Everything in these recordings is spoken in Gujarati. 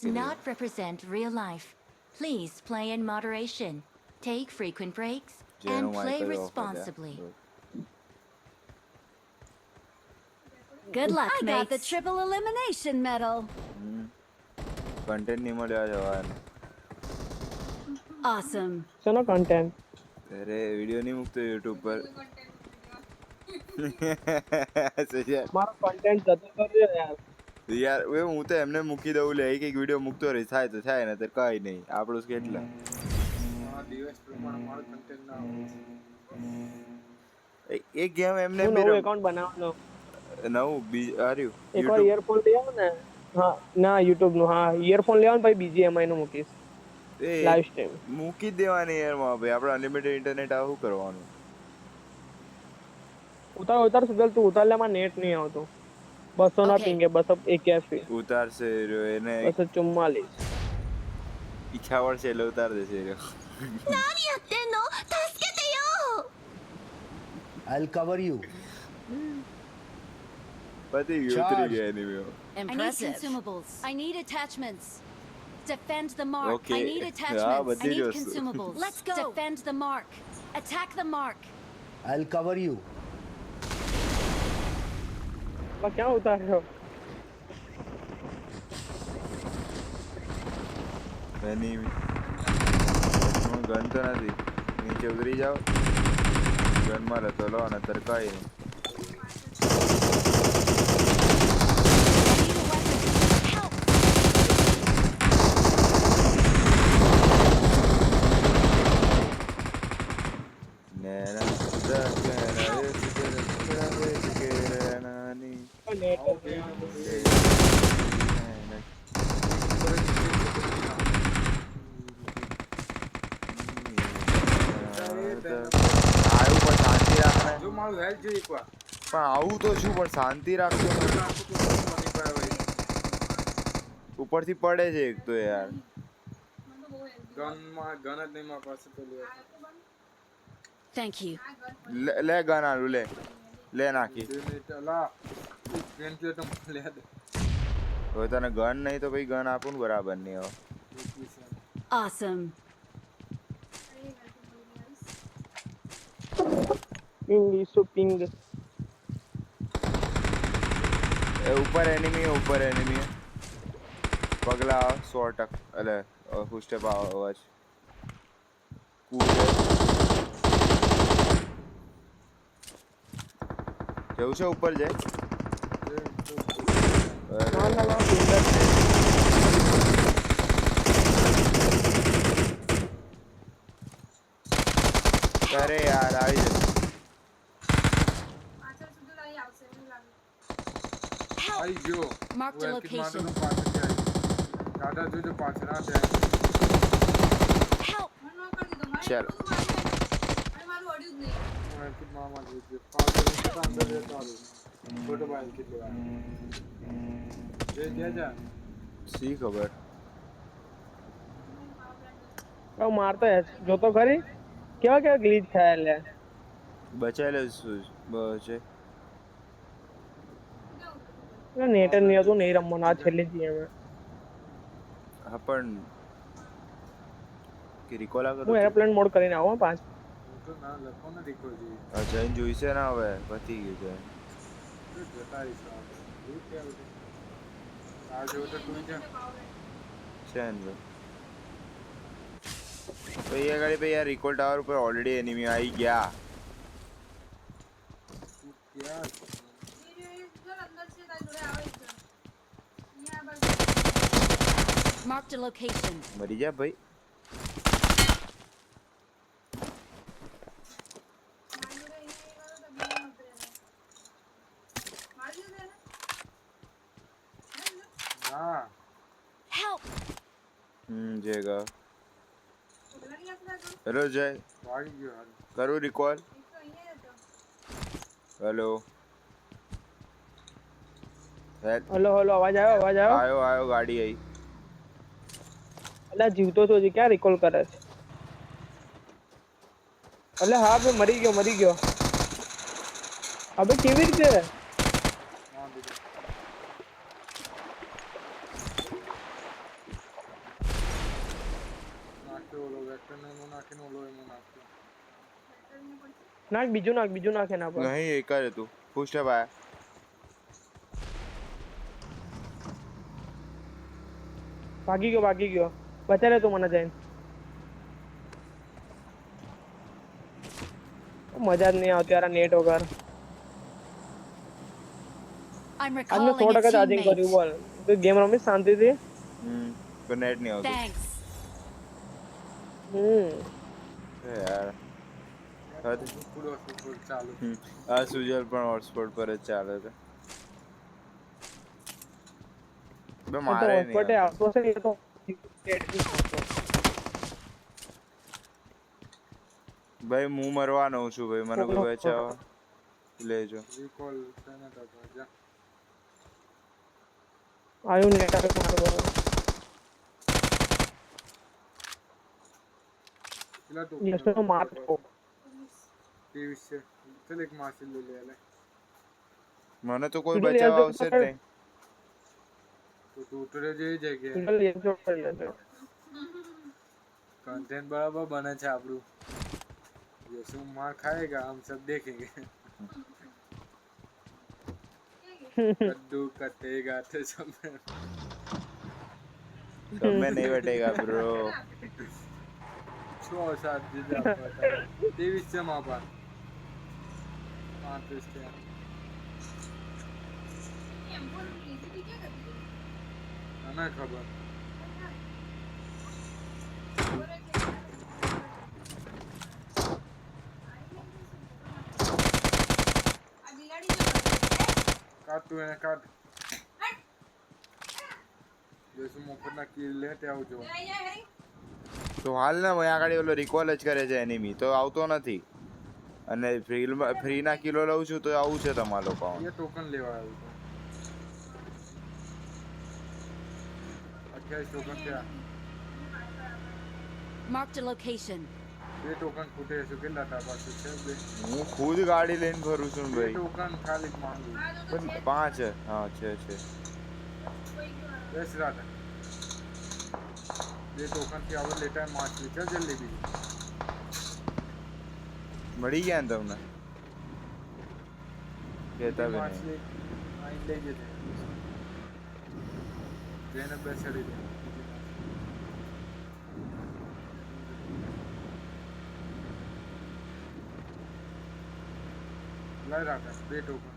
not represent real life. Please play in moderation. Take frequent breaks and play responsibly. Good luck, I got the mates. triple elimination medal. Content नहीं મળ્યા જવાન Awesome. શેનો કન્ટેન્ટ અરે વિડિયો નહીં મૂકતો YouTube પર મારો કન્ટેન્ટ જતો કર્યો યાર યાર હવે હું તો એમને મૂકી દઉં લે એક એક વિડિયો મૂકતો રહી થાય તો થાય ને તો કઈ નહીં આપણું કેટલા દિવસ પ્રમાણે મારું કન્ટેન્ટ ના હોય એક ગેમ એમને હું બી નવું એકાઉન્ટ બનાવવાનો નવું હાર્યું એકવાર ઇયરફોન લઈ આવો ને હા ના YouTube નું હા ઇયરફોન લઈ આવો ને પછી BGMI નું મૂકીશ લાઈવ સ્ટ્રીમ મૂકી જ દેવાની યાર માં ભાઈ આપણે અનલિમિટેડ ઇન્ટરનેટ આ શું કરવાનું ઉતાર સુધલ તું ઉતાર લે માં નેટ નહીં આવતું 200 ના પિંગે 281 ઉતારશે એને 244 ઈચ્છા વળશે એટલે ઉતાર દેશે I'll cover you. પતિ ઉતરી ગયા એની I need Impressive. consumables. I need attachments. Defend the mark. Okay. I need Yeah, attachments. but I need seriously. consumables. Let's go. Defend the mark. Attack the mark. I'll cover you. ક્યાં ઉતાર્યો એની ગન તો નથી નીચે ઉતરી જાઓ ગન માં રહેતો લો અને તરકાઈ નહીં જો મારું હેલ્થ જોઈ એકવાર પણ આવું તો શું પણ શાંતિ રાખજો ઉપરથી પડે છે એક તો યાર ગનમાં ગન જ નહીં મારા પાસે પેલી Thank you. લે ગન આલું લે નાખી 2 મિનિટ લા પેન પ્લેટ લે દે હવે તને ગન નહીં તો ભાઈ ગન આપું ને બરાબર નહીં હવે Awesome. પિંગ એ ઉપર એનિમી પગલા 100% એટલે હું સ્ટેપ અવાજ કૂદે જવું છે ઉપર જાય અરે યાર આવી જશે આઈ ગયો Mark the location. દાદા જોજો પાછળ આ જાય Help. ચાલો માર્કેટ માં જોજો પાછળ અંદર રહેતો આલો ફોટો બાઈલ કેટલી વાર જે જા સી ખબર મારતો જોતો ખરી કેવા ગ્લિચ થાય લે બચાલે છે નેટ જ નહીં હતું નહીં રમવાનું આ છેલ્લી જ ગેમ હા પણ કે રિકોલ આ હું એરોપ્લેન મોડ કરીને આવું 5 તો ના લખો ને રિકોલ જી જઈને જોઈશે ને હવે પતી ગયું છે જતાઈ સાહેબ એ કે આ જો તો તું જા ચેન ભાઈ ये गाड़ी पे यार रिकॉल टावर पर ऑलरेडी एनिमी आई गया क्या Mark the location. मरी जा भाई हां Help. जयगा हेलो जय भाग गयो करूँ रिकॉल हेलो હલો અવાજ આવ્યો आयो गाड़ी आई અલા જીવતો છો હજી ક્યાં રિકોલ કરે છે અલે હા બે મરી ગયો અબે કેવી રીતે નાખ બીજું નાખ એના પર. નહીં એક જ હતું પુષ્ટ ભાઈ ભાગી ગયો બચારે તું મને જઈને. મજા જ નહીં આવતી યાર નેટ વગર. I'm આજ મેં recalling 100% a ચાર્જિંગ કર્યું teammate. બોલ. તો ગેમ રમી શાંતિથી. પણ નેટ નહીં આવતું Thanks. યાર પૂરો ચાલુ આ સુજલ પણ હોટસ્પોટ પર જ ચાલે છે બે મારે નહીં હોટસ્પોટે આવતો છે એ તો ભાઈ હું મરવાનો છું ભાઈ મને કોઈ બચાવો લેજો રિકોલ થઈને તો જા આયું નેટ આવે મારો બરાબર. પેલા તો યસ તો માર તો. ટીવી છે ચલ એક માસી લઈ લે લે મને તો કોઈ બચાવ આવશે જ નહીં તો તું ઉતરે જેવી જગ્યાએ સિંગલ એક જોડ કરી લેજો. कंटेंट बराबर बने छे આપણું यीशु मार खाएगा हम सब देखेंगे कद्दू कटेगा तो सब में नहीं बटेगा ब्रो छो सात दीदा पता टीवी से मापा मारते इसके ना खबर काट तू એને કાટ જેસુ મોફતના કિલ લે તે આવજો તો હાલ ને અહીંયા આગળ ઓલો રિકોલ જ કરે છે એનિમી તો આવતો નથી અને ફ્રી ના કિલો લઉં છું તો આવું છે તમારા લોકો ये टोकन લેવા આવ્યો તો 28 टोकन क्या Marked a location. ये टोकन फूटे છે કેટલા તા પાસે છે બે હું ખુદ ગાડી લઈને ફરું છું ये ભાઈ टोकन खाली માંગુ પણ 5 હા છે बेस रात ये टोकन की आवर लेता है मार्च में चल जल्दी भी મળી ગયા ને તમને કહેતા બી मार्च નહીં में आई ले जे જેને બેસાડી દે લાઈ રાખા બે ટોકન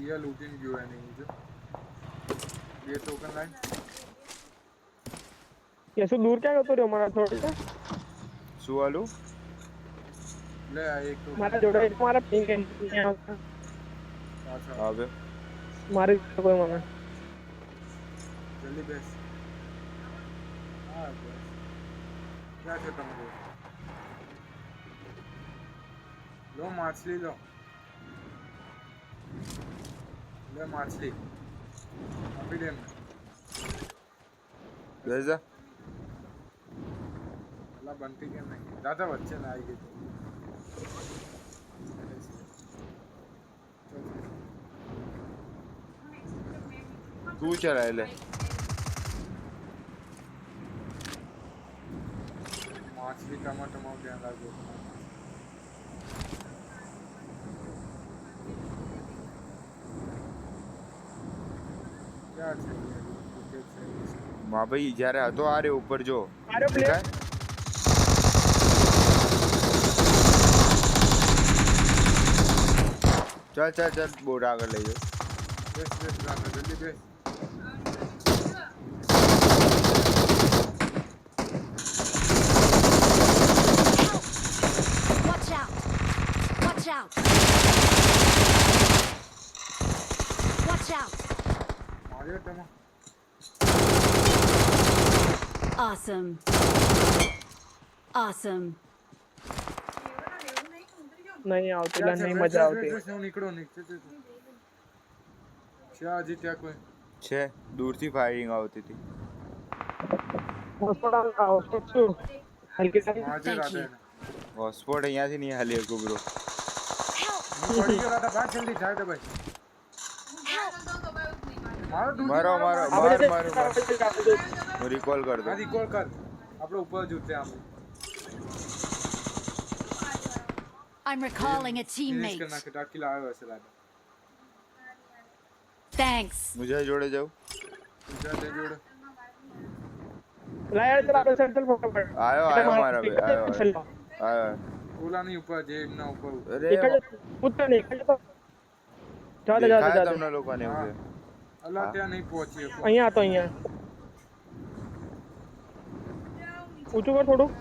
ये लूटिंग जो है नहीं जो ये टोकन लाइन યસુ દૂર ક્યાં ગયો રહ્યો મારા થોડી શું હાલું ले आ एक टोकन મારા જોડે મારા પિંક નહીં આવતા अच्छा હવે મારી કોઈ મને जल्दी बेस हाँ बेस क्या છે તમારું लो माछली लो ले माछली अभी दे લેજા अल्लाह बनती के नहीं दादा बच्चे ना आएगी તું ચલાય લે माछली टमाटर में ध्यान रखो क्या चाहिए क्या चाहिए માં ભાઈ જ્યારે હતો આ રે ઉપર જો આરે પ્લે દેખાય? ચાલ ચાલ ચાલ બોટ આગળ લઈ જાઓ बेस बेस दादा जल्दी बेस Watch out! Watch out! Watch out! Mario टमा Awesome. Awesome. નહીં આવતી એટલે નહીં મજા આવતી. હું નીકળો નીચે છે હજી ત્યાં કોઈ છે દૂરથી ફાયરિંગ આવતી હતી હોસ્પિટલ હોસ્પિટલ શું હલકી સારી આજે Thank રાતે you. હોસ્પોટ અહીંયાથી નહીં હાલી શકું બ્રો હું પડી ગયો રાતે ભાગ જલ્દી જાય તો ભાઈ મારો ડૂટી મારો મારો આપણે માર માર માર હું રિકોલ કર દઉં આ રિકોલ કર આપણે ઉપર જ ઉતરે આમ I'm recalling a finish teammate. કરી નાખે ટાકી લાવ્યો હશે લાગે Thanks. મુજે જોડે જાઉં ગુજરાત જોડે લા યાર ચલ આપણે સેન્ટ્રલ ફોકસ આયો મારા ભાઈ આયો ઓલાની ઉપર જે એમના ઉપર અરે એક જ પૂછતો નહીં એક જ જા દેખાય તમને લોકોને એવું છે અલા ત્યાં નહીં પહોંચી શકો. અહીંયા હતો અહીંયા ઊંચું કર થોડું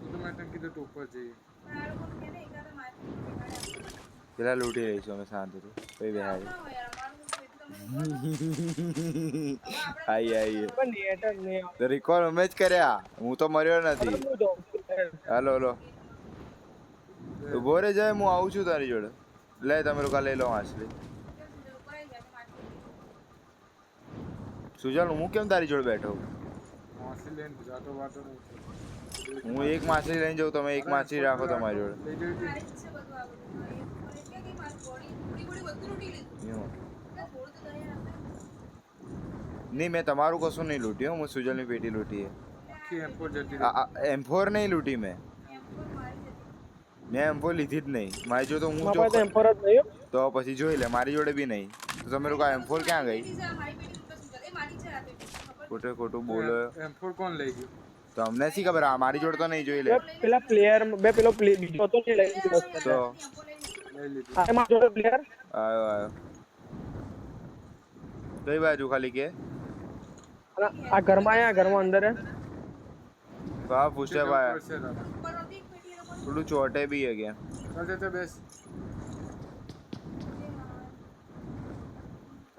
તો મેં તને કીધું તું ઉપર જઈએ પેલા લૂંટી રહીશું અમે શાંતિથી કઈ બેહાડી આઈ પણ નેટ જ નહીં તો રિકોલ અમે જ કર્યા હું તો મર્યો નથી હાલો ઉભો રે જાય હું આવું છું તારી જોડે લે તમે લોકો લઈ લો માછલી સુજલ હું કેમ તારી જોડે બેઠો માસી લઈને જાતો વાતો નહીં હું એક માછલી લઈને જાઉં તમે એક માછલી રાખો તમારી જોડે લઈ જવી નહીં મેં તમારું કશું નહીં લૂંટ્યું હું સુજલની પેટી લૂંટી આખી એમ્પોર જતી M4 નહીં લૂંટી મેં M4 લીધી જ નહીં મારી જોડે તો હું મારા પાસે એમ્પર જ નહીં તો પછી જોઈ લે મારી જોડે બી નહીં તો તમે લોકો M4 ક્યાં ગઈ ખોટું બોલો એમ્પોર કોણ લઈ ગયું તો અમને શી ખબર આ મારી જોડે તો નહીં જોઈ લે પેલા પ્લેયર પેલો બીજો હતો ને લઈ લીધો તો લઈ લીધું આ મારો જોડે પ્લેયર આયો કઈ બાજુ ખાલી કે આ ઘરમાં અંદર હે વાહ પૂછે ભાઈ ઉપર છે દાદા. થોડું ચોટે બી है क्या ચાલ ચાલ બેસ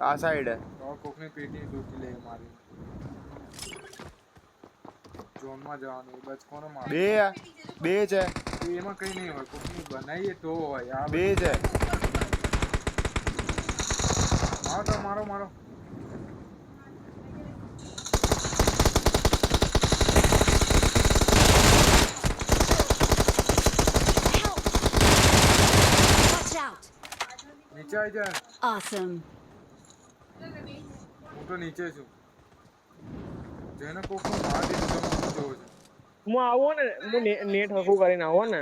આ સાઈડ હે તો કોકની પેટી લૂંટી લે મારી ઝોનમાં જવાનું એ બચ કોને મારે બે છે એમાં કઈ નહીં હોય કોકની બનાવીએ તો હોય આ બે છે મારો Watch out. નીચે આવી જા Awesome. હું તો નીચે છું જેને કોકનું માર દીધું તો હું જોઉં છું હું આવો ને હું નેટ હકું કરીને આવો ને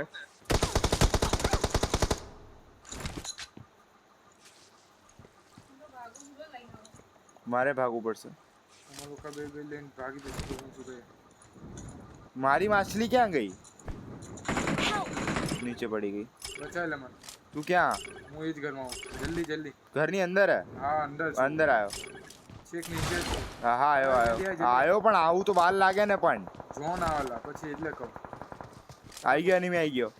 મારે ભાગવું પડશે અમારા લોકો બે લઈને ભાગી જશે તો હું શું કહે મારી માછલી ક્યાં ગઈ નીચે પડી ગઈ બચાવી લે મને તું ક્યાં હું એ જ ઘરમાં આવું જલ્દી ઘરની અંદર હે હા અંદર છે. અંદર આવ્યો છેક નીચે છે. હા આવ્યો પણ આવું તો વાર લાગે ને પણ ઝોન આવેલા પછી એટલે કહું આવી ગયો નહીં મેં આવી ગયો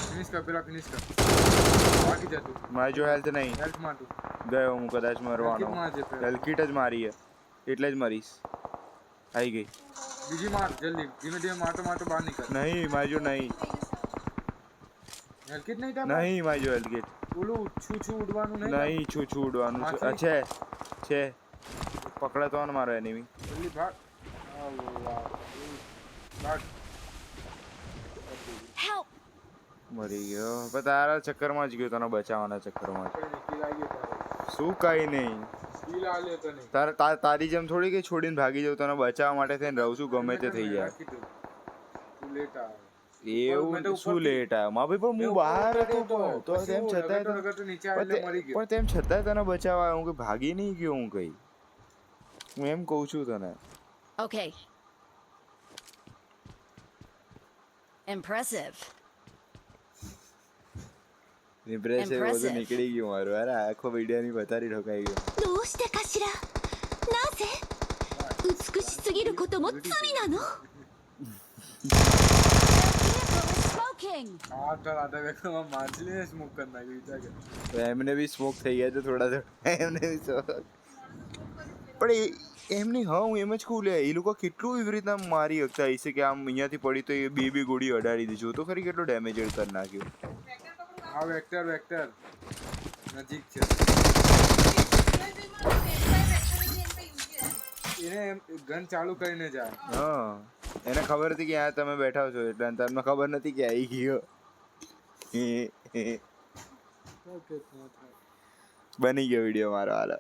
ફિનિશ કર બાકી જતું મારી જો હેલ્થ નહીં હેલ્થ માં તું ગયો હું કદાચ મરવાનો કેટલા છે પેલા? હેલ્થ કીટ જ મારી હે એટલે જ મરીશ આવી ગઈ બીજી માર જલ્દી ધીમે ધીમે માટો બહાર નીકળ નહીં મારી જો નહીં હેલ્થ કિટ નહીં તાર નહીં મારી જો હેલ્થ કીટ ઓલું છું ઉડવાનું નહીં નહીં છું ઉડવાનું છે છે પકડે તો ને મારો એનિમી જલ્દી ભાગ ભાગ Help. મરી ગયો પણ તારા ચક્કરમાં જ ગયો તને બચાવવાના ચક્કરમાં જ. કઈ નહીં કિલ આવી ગયો શું કઈ નહીં કિલ આ લે તને તારી જેમ થોડી કે છોડીને ભાગી જાઉં તને બચાવવા માટે થઈને રહું છું ગમે તે થઈ જાય તું લેટ આવે એવું શું લેટ આવ્યો મા ભાઈ પણ હું બહાર હતો પણ તો તેમ છતાંય તો નીચે આવે એટલે મરી ગયો પણ તેમ છતાંય તને બચાવવા આવ્યો હું કે ભાગી નહીં ગયો હું કઈ હું એમ કહું છું તને Okay. Impressive. ઇમ્પ્રેસિવ બધું નીકળી ગયું મારું અરે આખો વિડીયો ની બતારી ઠોકાઈ ગયો どうしてかしらなぜ美しすぎることも罪なの Smoking. આ તો આધા વેકમાં માછલીને સ્મોક કરી નાખ્યું વિચાર કર તો એમને બી સ્મોક થઈ ગયા છે થોડા એમને બી સ્મોક પણ એમની હા હું એમ જ કહું લે એ લોકો કેટલું એવી રીતના મારી શકતા હશે કે આમ અહીંયાથી પડી તો એ બે ગોળી અડાડી દીધું તો ખરી કેટલું ડેમેજ કરી નાખ્યું આ વેક્ટર નજીક છે એને ગન ચાલુ કરીને જાય હા એને ખબર હતી કે આ તમે બેઠા છો એટલે તમને ખબર નથી કે આવી ગયો ઓકે, બની ગયો વિડીયો મારો હાલો.